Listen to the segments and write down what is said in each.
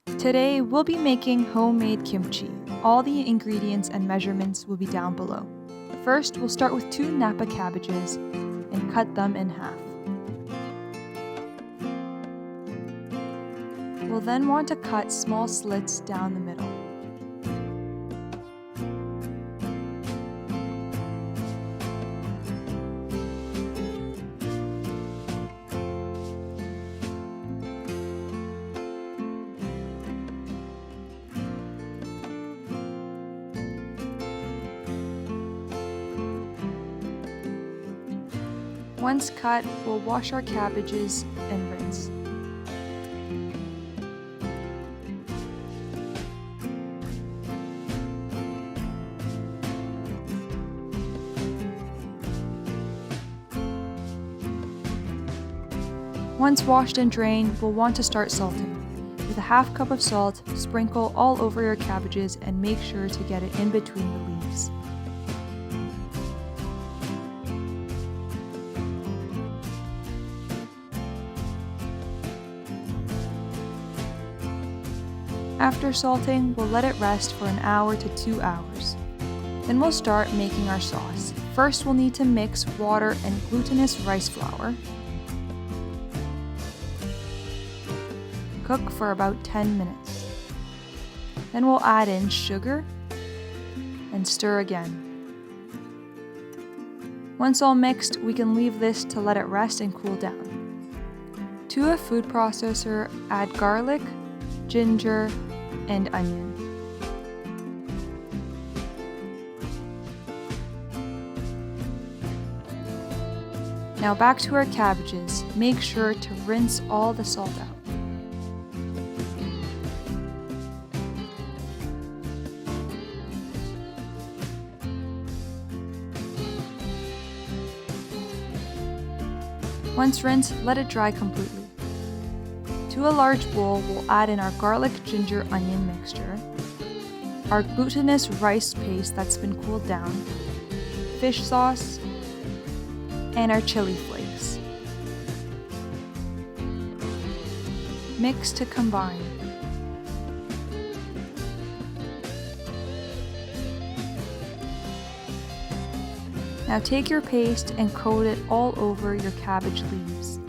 Today, we'll be making homemade kimchi. All the ingredients and measurements will be down below. First, we'll start with 2 napa cabbages and cut them in half. We'll then want to cut small slits down the middle. Once cut, we'll wash our cabbages and rinse. Once washed and drained, we'll want to start salting. With a half cup of salt, sprinkle all over your cabbages and make sure to get it in between the leaves. After salting, we'll let it rest for an hour to 2 hours. Then we'll start making our sauce. First, we'll need to mix water and glutinous rice flour. Cook for about 10 minutes. Then we'll add in sugar and stir again. Once all mixed, we can leave this to let it rest and cool down. To a food processor, add garlic, ginger, and onion. Now back to our cabbages. Make sure to rinse all the salt out. Once rinsed, let it dry completely. To a large bowl, we'll add in our garlic, ginger, onion mixture, our glutinous rice paste that's been cooled down, fish sauce, and our chili flakes. Mix to combine. Now take your paste and coat it all over your cabbage leaves.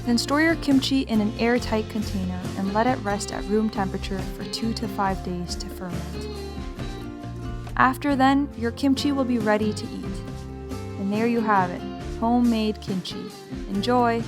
Then store your kimchi in an airtight container and let it rest at room temperature for 2 to 5 days to ferment. After then, your kimchi will be ready to eat. And there you have it, homemade kimchi. Enjoy!